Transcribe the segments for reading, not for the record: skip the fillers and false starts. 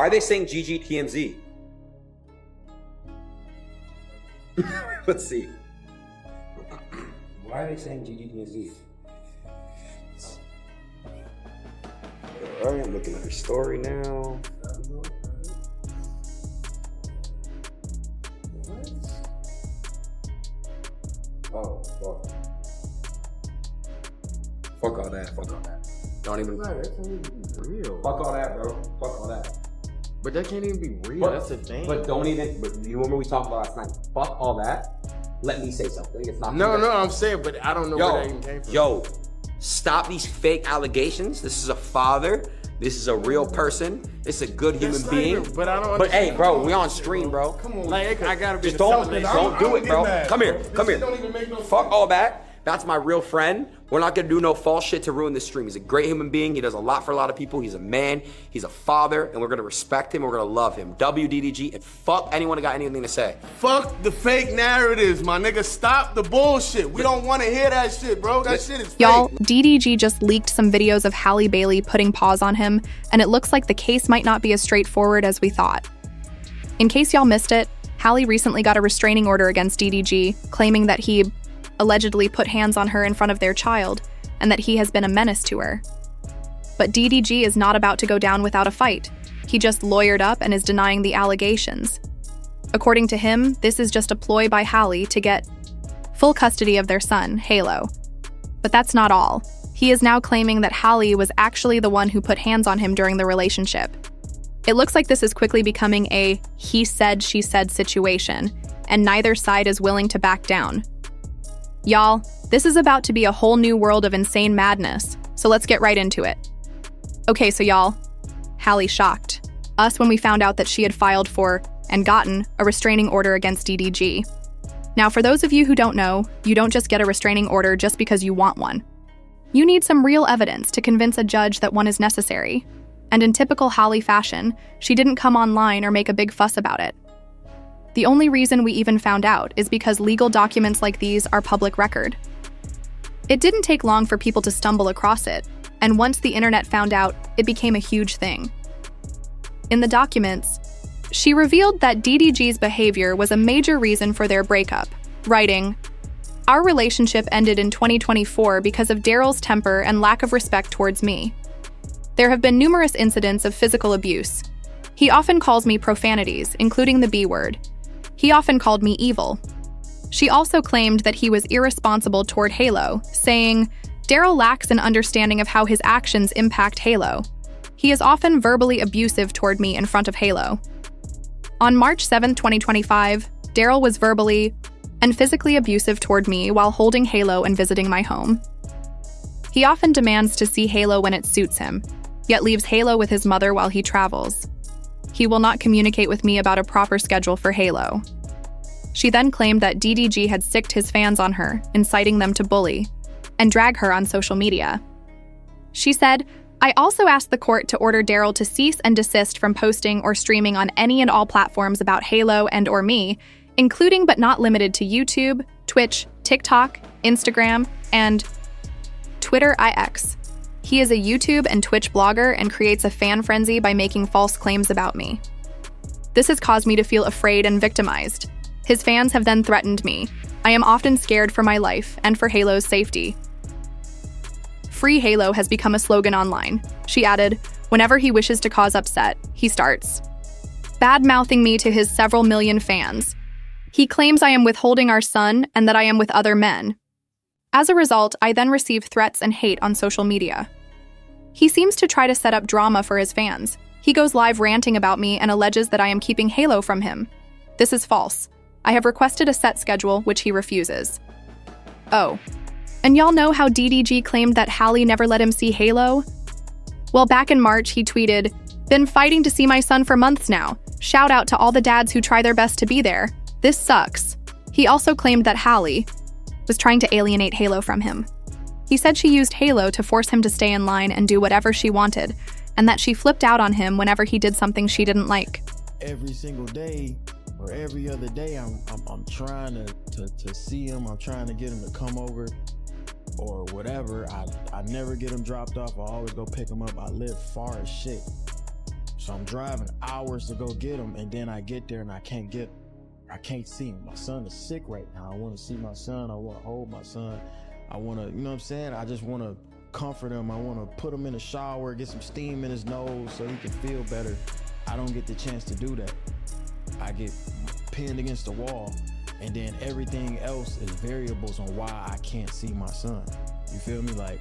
Why are they saying GGTMZ? Let's see. Why are they saying GGTMZ? Alright, I'm looking at her story now. Oh, fuck. Fuck all that. Fuck all that. Don't even. That can't even be real. Fuck all that, bro. Fuck all that. But that can't even be real. But, that's the thing. But don't even. But you remember we talked about last night? Fuck all that. Let me say something. It's not. No, I'm saying, but I don't know where that even came from. Yo, stop these fake allegations. This is a father. This is a real person. It's a good human being. But I don't. But hey, bro, we on stream, bro. Come on, like I gotta be. Just don't do it, bro. Come here. Don't even make no Fuck all that. That's my real friend. We're not gonna do no false shit to ruin this stream. He's a great human being. He does a lot for a lot of people. He's a man. He's a father, and we're gonna respect him. We're gonna love him. WDDG, and fuck anyone who got anything to say. Fuck the fake narratives, my nigga. Stop the bullshit. We don't want to hear that shit, bro. That shit is fake. Y'all, DDG just leaked some videos of Halle Bailey putting paws on him, and it looks like the case might not be as straightforward as we thought. In case y'all missed it, Halle recently got a restraining order against DDG, claiming that he allegedly put hands on her in front of their child, and that he has been a menace to her. But DDG is not about to go down without a fight. He just lawyered up and is denying the allegations. According to him, this is just a ploy by Halle to get full custody of their son, Halo. But that's not all. He is now claiming that Halle was actually the one who put hands on him during the relationship. It looks like this is quickly becoming a he said, she said situation, and neither side is willing to back down. Y'all, this is about to be a whole new world of insane madness, so let's get right into it. Okay, so y'all, Halle shocked us when we found out that she had filed for, and gotten, a restraining order against DDG. Now, for those of you who don't know, you don't just get a restraining order just because you want one. You need some real evidence to convince a judge that one is necessary. And in typical Halle fashion, she didn't come online or make a big fuss about it. The only reason we even found out is because legal documents like these are public record. It didn't take long for people to stumble across it, and once the internet found out, it became a huge thing. In the documents, she revealed that DDG's behavior was a major reason for their breakup, writing, "Our relationship ended in 2024 because of Daryl's temper and lack of respect towards me. There have been numerous incidents of physical abuse. He often calls me profanities, including the B word. He often called me evil." She also claimed that he was irresponsible toward Halo, saying, "Daryl lacks an understanding of how his actions impact Halo. He is often verbally abusive toward me in front of Halo." On March 7, 2025, Daryl was verbally and physically abusive toward me while holding Halo and visiting my home. He often demands to see Halo when it suits him, yet leaves Halo with his mother while he travels. He will not communicate with me about a proper schedule for Halo. She then claimed that DDG had sicked his fans on her, inciting them to bully and drag her on social media. She said, "I also asked the court to order Daryl to cease and desist from posting or streaming on any and all platforms about Halo and or me, including but not limited to YouTube, Twitch, TikTok, Instagram, and Twitter IX. He is a YouTube and Twitch blogger and creates a fan frenzy by making false claims about me. This has caused me to feel afraid and victimized. His fans have then threatened me. I am often scared for my life and for Halo's safety. Free Halo has become a slogan online." She added, "Whenever he wishes to cause upset, he starts bad-mouthing me to his several million fans. He claims I am withholding our son and that I am with other men. As a result, I then receive threats and hate on social media. He seems to try to set up drama for his fans. He goes live ranting about me and alleges that I am keeping Halo from him. This is false. I have requested a set schedule, which he refuses." Oh, and y'all know how DDG claimed that Halle never let him see Halo? Well, back in March, he tweeted, "Been fighting to see my son for months now. Shout out to all the dads who try their best to be there. This sucks." He also claimed that Halle was trying to alienate Halo from him. He said she used Halo to force him to stay in line and do whatever she wanted, and that she flipped out on him whenever he did something she didn't like. Every single day or every other day, I'm trying to see him. I'm trying to get him to come over or whatever. I never get him dropped off. I always go pick him up. I live far as shit. So I'm driving hours to go get him, and then I get there and I can't see him. My son is sick right now. I want to see my son. I want to hold my son. I want to, you know what I'm saying? I just want to comfort him. I want to put him in the shower, get some steam in his nose so he can feel better. I don't get the chance to do that. I get pinned against the wall, and then everything else is variables on why I can't see my son. You feel me? Like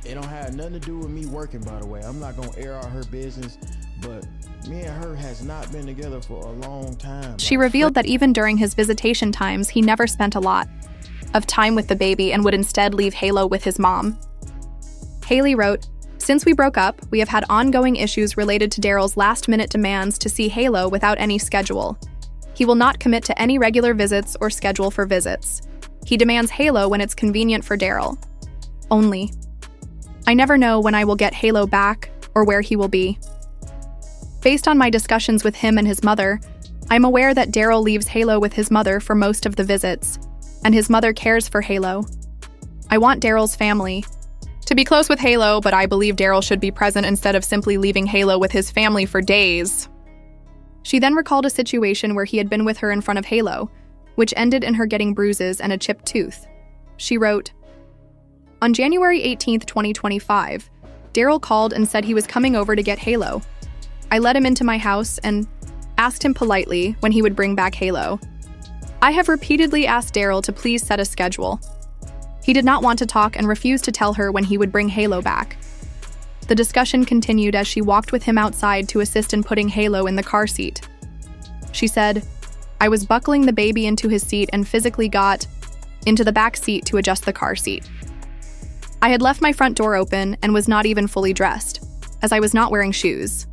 it don't have nothing to do with me working, by the way. I'm not gonna air out her business, but me and her has not been together for a long time. She revealed that even during his visitation times, he never spent a lot of time with the baby and would instead leave Halo with his mom. Haley wrote, "Since we broke up, we have had ongoing issues related to Daryl's last-minute demands to see Halo without any schedule. He will not commit to any regular visits or schedule for visits. He demands Halo when it's convenient for Daryl. Only. I never know when I will get Halo back or where he will be. Based on my discussions with him and his mother, I'm aware that Daryl leaves Halo with his mother for most of the visits, and his mother cares for Halo. I want Daryl's family to be close with Halo, but I believe Daryl should be present instead of simply leaving Halo with his family for days." She then recalled a situation where he had been with her in front of Halo, which ended in her getting bruises and a chipped tooth. She wrote, "On January 18th, 2025, Daryl called and said he was coming over to get Halo. I let him into my house and asked him politely when he would bring back Halo. I have repeatedly asked Daryl to please set a schedule. He did not want to talk and refused to tell her when he would bring Halo back. The discussion continued as she walked with him outside to assist in putting Halo in the car seat. She said, I was buckling the baby into his seat and physically got into the back seat to adjust the car seat. I had left my front door open and was not even fully dressed, as I was not wearing shoes.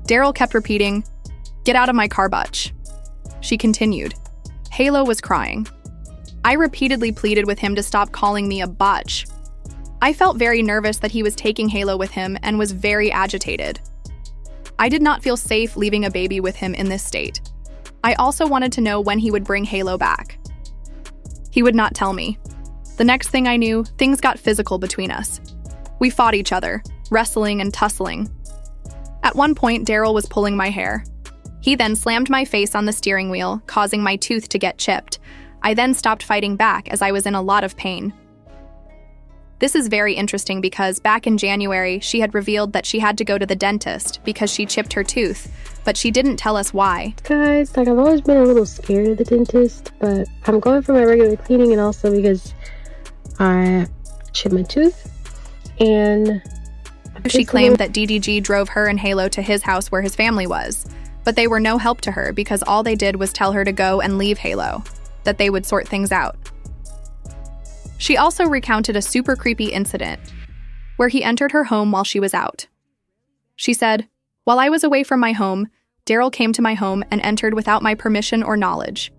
Daryl kept repeating, 'Get out of my car, butch.' She continued. Halo was crying. I repeatedly pleaded with him to stop calling me a butch. I felt very nervous that he was taking Halo with him and was very agitated. I did not feel safe leaving a baby with him in this state. I also wanted to know when he would bring Halo back. He would not tell me. The next thing I knew, things got physical between us. We fought each other, wrestling and tussling. At one point, Daryl was pulling my hair. He then slammed my face on the steering wheel, causing my tooth to get chipped. I then stopped fighting back as I was in a lot of pain. This is very interesting because back in January, she had revealed that she had to go to the dentist because she chipped her tooth, but she didn't tell us why. Guys, I've always been a little scared of the dentist, but I'm going for my regular cleaning and also because I chipped my tooth and she claimed that DDG drove her and Halo to his house where his family was, but they were no help to her because all they did was tell her to go and leave Halo, that they would sort things out. She also recounted a super creepy incident where he entered her home while she was out. She said, while I was away from my home, Daryl came to my home and entered without my permission or knowledge.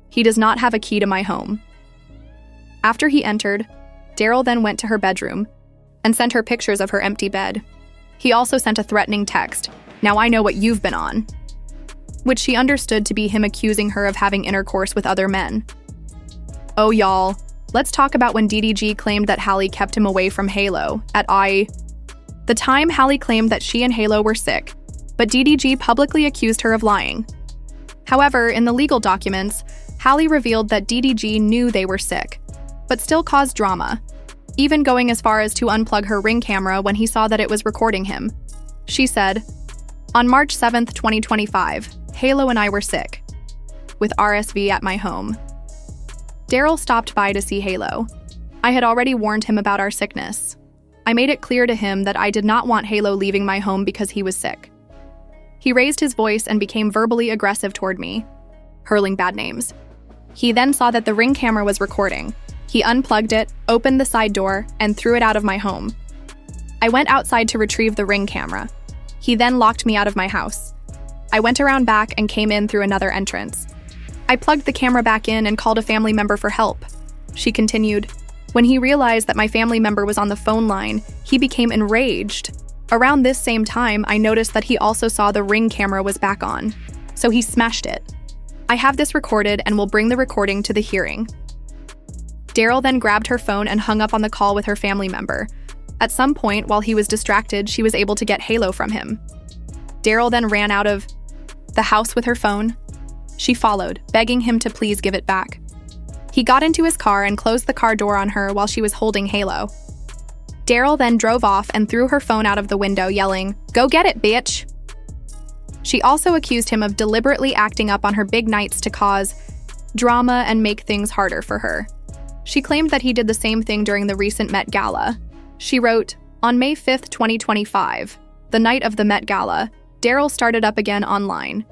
He does not have a key to my home. After he entered, Daryl then went to her bedroom and sent her pictures of her empty bed. He also sent a threatening text, "Now I know what you've been on," which she understood to be him accusing her of having intercourse with other men. Oh y'all, let's talk about when DDG claimed that Halle kept him away from Halo. The time Halle claimed that she and Halo were sick, but DDG publicly accused her of lying. However, in the legal documents, Halle revealed that DDG knew they were sick, but still caused drama, even going as far as to unplug her Ring camera when he saw that it was recording him. She said, on March 7th, 2025, Halo and I were sick, with RSV at my home. Daryl stopped by to see Halo. I had already warned him about our sickness. I made it clear to him that I did not want Halo leaving my home because he was sick. He raised his voice and became verbally aggressive toward me, hurling bad names. He then saw that the Ring camera was recording. He unplugged it, opened the side door, and threw it out of my home. I went outside to retrieve the Ring camera. He then locked me out of my house. I went around back and came in through another entrance. I plugged the camera back in and called a family member for help. She continued, when he realized that my family member was on the phone line, he became enraged. Around this same time, I noticed that he also saw the Ring camera was back on, so he smashed it. I have this recorded and will bring the recording to the hearing. Daryl then grabbed her phone and hung up on the call with her family member, At some point, while he was distracted, she was able to get Halo from him. Daryl then ran out of the house with her phone. She followed, begging him to please give it back. He got into his car and closed the car door on her while she was holding Halo. Daryl then drove off and threw her phone out of the window, yelling, "Go get it, bitch!" She also accused him of deliberately acting up on her big nights to cause drama and make things harder for her. She claimed that he did the same thing during the recent Met Gala. She wrote, "On May 5th, 2025, the night of the Met Gala, Daryl started up again online.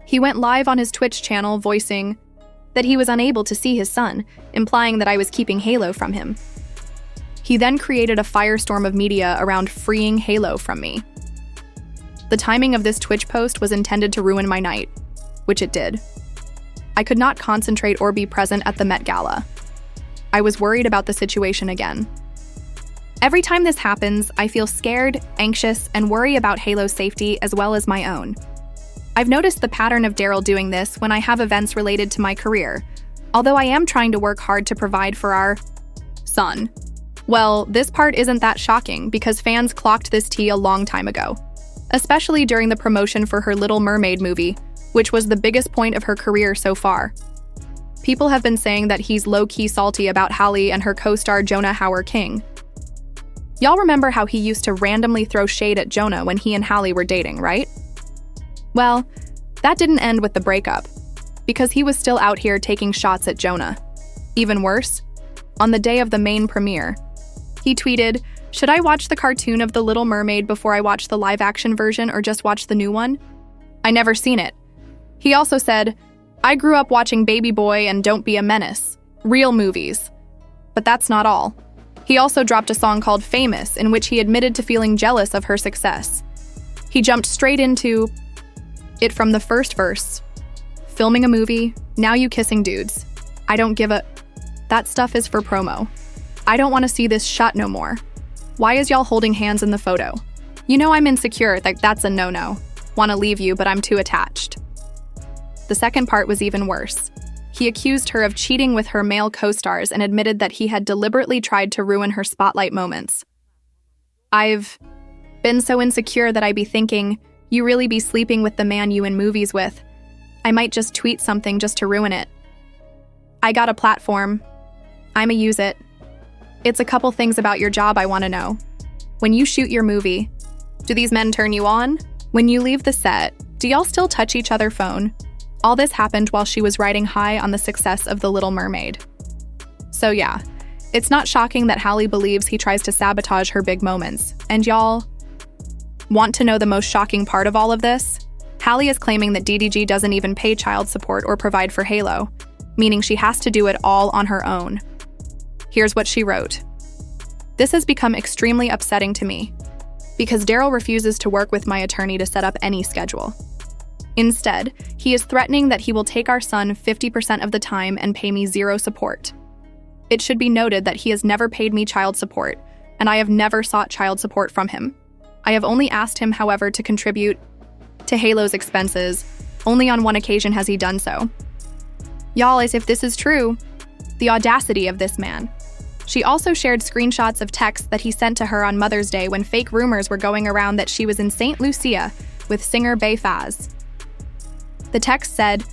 He went live on his Twitch channel voicing that he was unable to see his son, implying that I was keeping Halo from him. He then created a firestorm of media around freeing Halo from me. The timing of this Twitch post was intended to ruin my night, which it did. I could not concentrate or be present at the Met Gala. I was worried about the situation again. Every time this happens, I feel scared, anxious, and worry about Halo's safety as well as my own. I've noticed the pattern of Daryl doing this when I have events related to my career, although I am trying to work hard to provide for our son. Well, this part isn't that shocking because fans clocked this tea a long time ago, especially during the promotion for her Little Mermaid movie, which was the biggest point of her career so far. People have been saying that he's low-key salty about Halle and her co-star Jonah Hauer-King. Y'all remember how he used to randomly throw shade at Jonah when he and Halle were dating, right? Well, that didn't end with the breakup, because he was still out here taking shots at Jonah. Even worse, on the day of the main premiere, he tweeted, "Should I watch the cartoon of The Little Mermaid before I watch the live-action version or just watch the new one? I never seen it." He also said, "I grew up watching Baby Boy and Don't Be a Menace, real movies." But that's not all. He also dropped a song called Famous, in which he admitted to feeling jealous of her success. He jumped straight into it from the first verse. "Filming a movie, now you kissing dudes. I don't give a... That stuff is for promo. I don't want to see this shot no more. Why is y'all holding hands in the photo? You know I'm insecure, that's a no-no. Want to leave you, but I'm too attached." The second part was even worse. He accused her of cheating with her male co-stars and admitted that he had deliberately tried to ruin her spotlight moments. "I've been so insecure that I be thinking, you really be sleeping with the man you in movies with. I might just tweet something just to ruin it. I got a platform. I'ma use it. It's a couple things about your job I want to know. When you shoot your movie, do these men turn you on? When you leave the set, do y'all still touch each other phone?" All this happened while she was riding high on the success of The Little Mermaid. So yeah, it's not shocking that Halle believes he tries to sabotage her big moments. And y'all want to know the most shocking part of all of this? Halle is claiming that DDG doesn't even pay child support or provide for Halo, meaning she has to do it all on her own. Here's what she wrote. "This has become extremely upsetting to me because Daryl refuses to work with my attorney to set up any schedule. Instead, he is threatening that he will take our son 50% of the time and pay me zero support. It should be noted that he has never paid me child support, and I have never sought child support from him. I have only asked him, however, to contribute to Halo's expenses. Only on one occasion has he done so." Y'all, as if this is true, the audacity of this man. She also shared screenshots of texts that he sent to her on Mother's Day when fake rumors were going around that she was in St. Lucia with singer Bay Faz. The text said,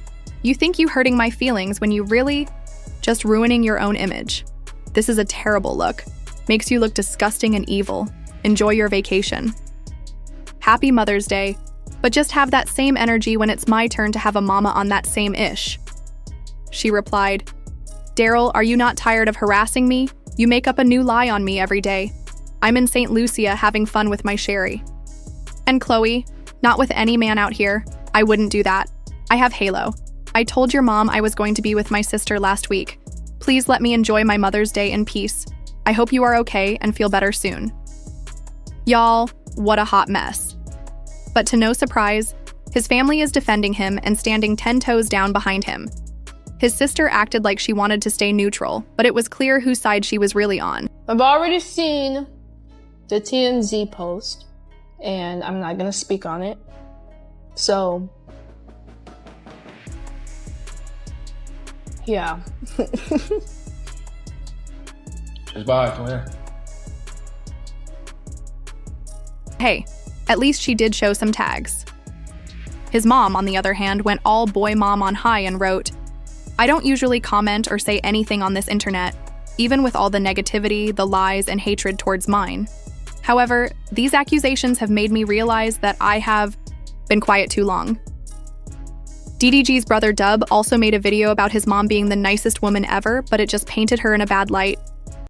"You think you hurting my feelings when you really just ruining your own image. This is a terrible look. Makes you look disgusting and evil. Enjoy your vacation. Happy Mother's Day, but just have that same energy when it's my turn to have a mama on that same ish." She replied, "Daryl, are you not tired of harassing me? You make up a new lie on me every day. I'm in St. Lucia having fun with my Sherry. And Chloe, not with any man out here. I wouldn't do that. I have Halo. I told your mom I was going to be with my sister last week. Please let me enjoy my Mother's Day in peace. I hope you are okay and feel better soon." Y'all, what a hot mess. But to no surprise, his family is defending him and standing 10 toes down behind him. His sister acted like she wanted to stay neutral, but it was clear whose side she was really on. I've already seen the TMZ post, and I'm not gonna speak on it. So, yeah. Just bye, come here. Hey, at least she did show some tags. His mom, on the other hand, went all boy mom on high and wrote, "I don't usually comment or say anything on this internet, even with all the negativity, the lies, and hatred towards mine. However, these accusations have made me realize that I have been quiet too long." DDG's brother Dub also made a video about his mom being the nicest woman ever, but it just painted her in a bad light.